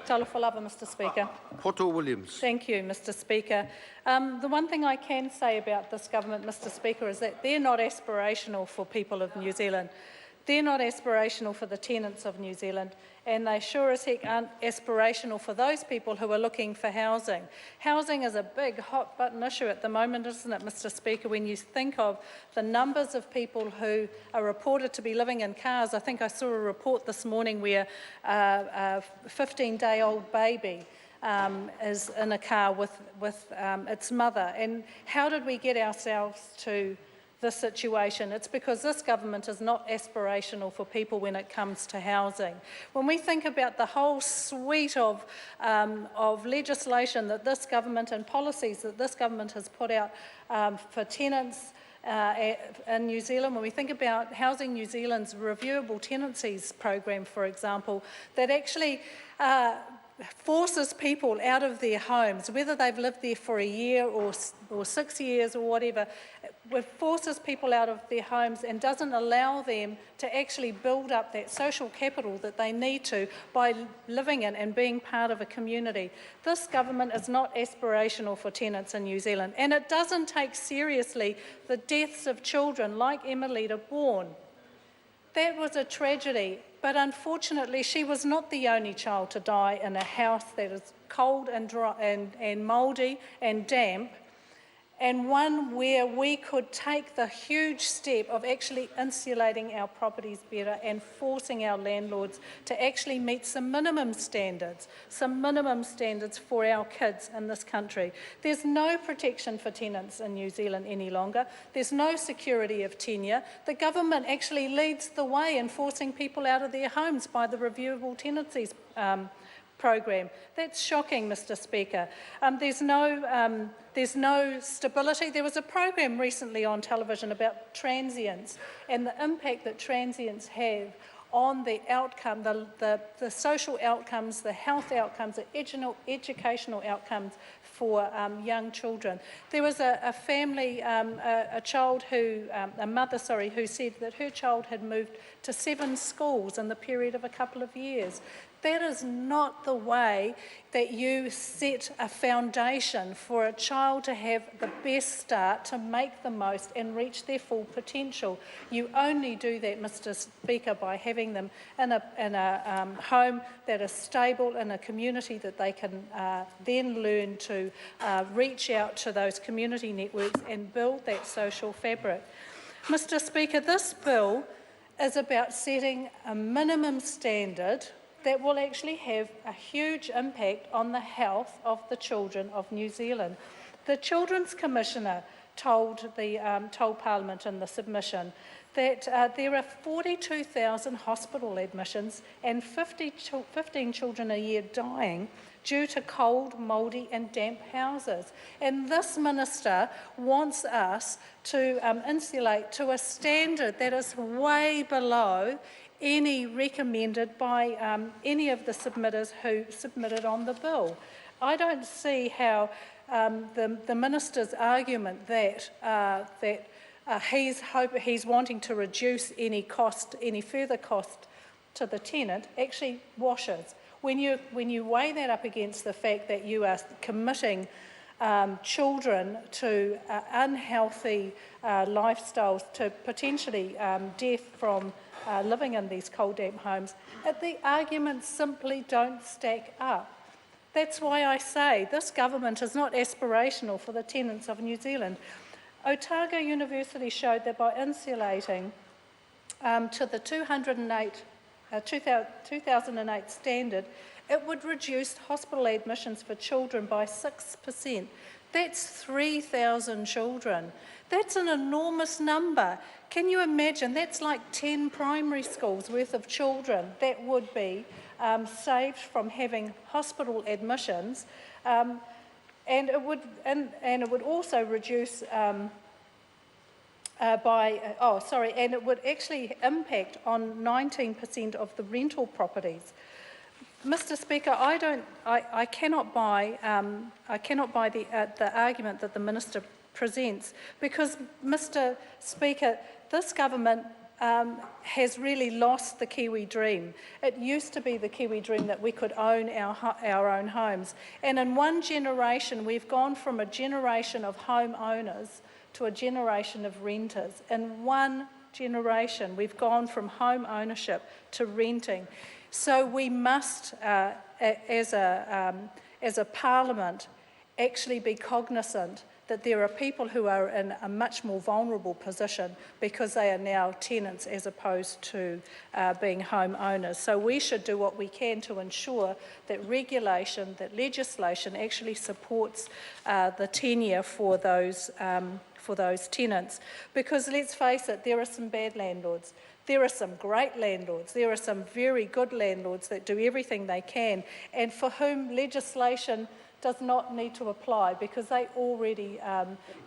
Talofa lava, Mr Speaker. Poto Williams. Thank you, Mr Speaker. The one thing I can say about this government, Mr Speaker, is that they're not aspirational for people of New Zealand. They're not aspirational for the tenants of New Zealand, and they sure as heck aren't aspirational for those people who are looking for housing. Housing is a big hot-button issue at the moment, isn't it, Mr Speaker? When you think of the numbers of people who are reported to be living in cars, I think I saw a report this morning where a 15-day-old baby is in a car with its mother. And how did we get ourselves to this situation? It's because this government is not aspirational for people when it comes to housing. When we think about the whole suite of legislation that this government and policies that this government has put out for tenants in New Zealand, when we think about Housing New Zealand's reviewable tenancies program, for example, that actually forces people out of their homes, whether they've lived there for a year or 6 years or whatever, it forces people out of their homes and doesn't allow them to actually build up that social capital that they need to by living in and being part of a community. This government is not aspirational for tenants in New Zealand, and it doesn't take seriously the deaths of children like Emilita Bourne. That was a tragedy, but unfortunately she was not the only child to die in a house that is cold and dry and mouldy and damp, and one where we could take the huge step of actually insulating our properties better and forcing our landlords to actually meet some minimum standards for our kids in this country. There's no protection for tenants in New Zealand any longer. There's no security of tenure. The government actually leads the way in forcing people out of their homes by the reviewable tenancies program. That's shocking, Mr Speaker. There's no stability. There was a program recently on television about transients and the impact that transients have on the outcome, the social outcomes, the health outcomes, the educational outcomes for young children. There was a family, a mother who said that her child had moved to 7 schools in the period of a couple of years. That is not the way that you set a foundation for a child to have the best start, to make the most and reach their full potential. You only do that, Mr Speaker, by having them in a home that is stable, in a community that they can then learn to reach out to those community networks and build that social fabric. Mr Speaker, this bill is about setting a minimum standard that will actually have a huge impact on the health of the children of New Zealand. The Children's Commissioner told Parliament in the submission that there are 42,000 hospital admissions and 15 children a year dying due to cold, mouldy and damp houses. And this minister wants us to insulate to a standard that is way below any recommended by any of the submitters who submitted on the bill. I don't see how the minister's argument that he's wanting to reduce any further cost to the tenant actually washes. When you weigh that up against the fact that you are committing children to unhealthy lifestyles, to potentially death from living in these cold, damp homes, the arguments simply don't stack up. That's why I say this government is not aspirational for the tenants of New Zealand. Otago University showed that by insulating to the 2008 standard, it would reduce hospital admissions for children by 6%. That's 3,000 children. That's an enormous number. Can you imagine? That's like 10 primary schools worth of children that would be saved from having hospital admissions, and it would also reduce and it would actually impact on 19% of the rental properties. Mr Speaker, I cannot buy the argument that the minister presents, because, Mr Speaker, this government has really lost the Kiwi dream. It used to be the Kiwi dream that we could own our own homes. And in one generation, we've gone from a generation of homeowners to a generation of renters. In one generation, we've gone from home ownership to renting. So we must, as a parliament, actually be cognizant that there are people who are in a much more vulnerable position because they are now tenants as opposed to being homeowners. So we should do what we can to ensure that regulation, that legislation actually supports the tenure for those tenants. Because let's face it, there are some bad landlords. There are some great landlords. There are some very good landlords that do everything they can and for whom legislation does not need to apply because they already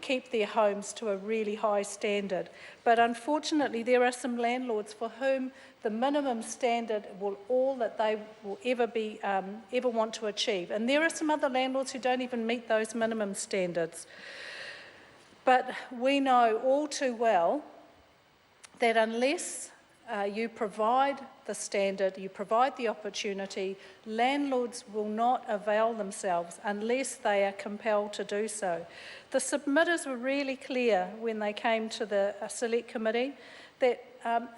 keep their homes to a really high standard. But unfortunately, there are some landlords for whom the minimum standard will all that they will ever want to achieve. And there are some other landlords who don't even meet those minimum standards. But we know all too well that unless you provide the standard, you provide the opportunity, landlords will not avail themselves unless they are compelled to do so. The submitters were really clear when they came to the Select Committee that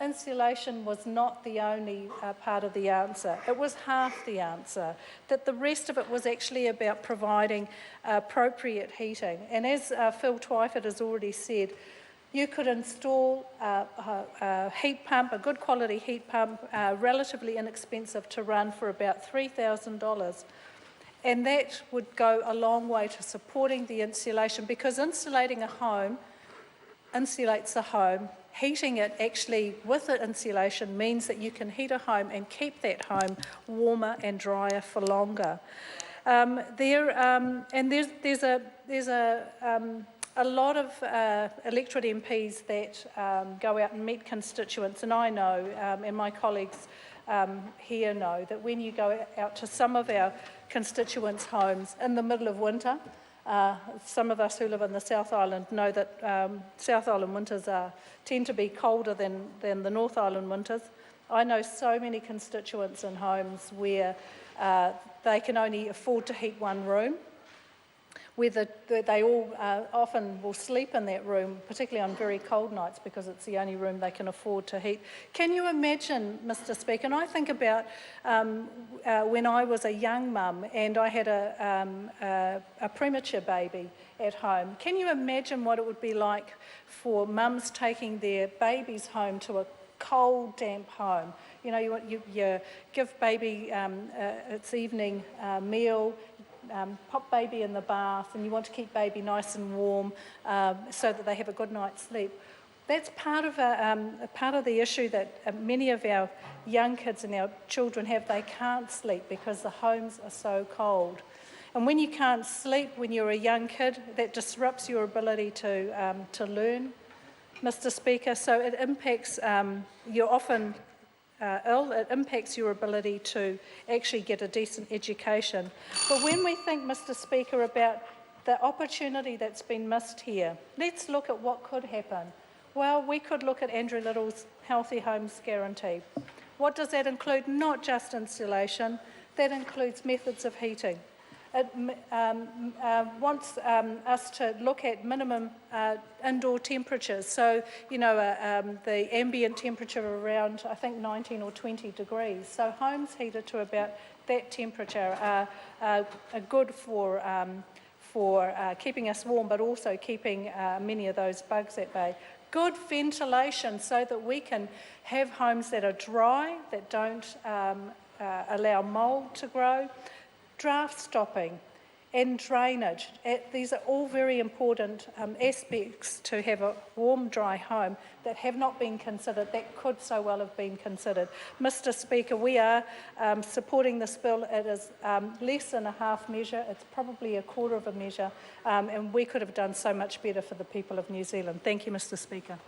insulation was not the only part of the answer. It was half the answer, that the rest of it was actually about providing appropriate heating. And as Phil Twyford has already said, you could install a heat pump, a good quality heat pump, relatively inexpensive to run for about $3,000. And that would go a long way to supporting the insulation because insulating a home insulates the home. Heating it actually with the insulation means that you can heat a home and keep that home warmer and drier for longer. There's a lot of electorate MPs that go out and meet constituents, and I know, and my colleagues here know, that when you go out to some of our constituents' homes in the middle of winter, some of us who live in the South Island know that South Island winters tend to be colder than the North Island winters. I know so many constituents in homes where they can only afford to heat one room, where they all often will sleep in that room, particularly on very cold nights, because it's the only room they can afford to heat. Can you imagine, Mr. Speaker, and I think about when I was a young mum and I had a premature baby at home. Can you imagine what it would be like for mums taking their babies home to a cold, damp home? You know, you give baby its evening meal, pop baby in the bath, and you want to keep baby nice and warm so that they have a good night's sleep. That's part of the issue that many of our young kids and our children have. They can't sleep because the homes are so cold. And when you can't sleep when you're a young kid, that disrupts your ability to learn, Mr. Speaker. So it impacts, you're often ill, it impacts your ability to actually get a decent education. But when we think, Mr. Speaker, about the opportunity that's been missed here, let's look at what could happen. Well, we could look at Andrew Little's Healthy Homes Guarantee. What does that include? Not just insulation, that includes methods of heating. It wants us to look at minimum indoor temperatures. So, you know, the ambient temperature around, I think, 19 or 20 degrees. So homes heated to about that temperature are good for keeping us warm, but also keeping many of those bugs at bay. Good ventilation so that we can have homes that are dry, that don't allow mould to grow. Draft stopping and drainage. These are all very important aspects to have a warm, dry home that have not been considered, that could so well have been considered. Mr. Speaker, we are supporting this bill. It is less than a half measure. It's probably a quarter of a measure, and we could have done so much better for the people of New Zealand. Thank you, Mr. Speaker.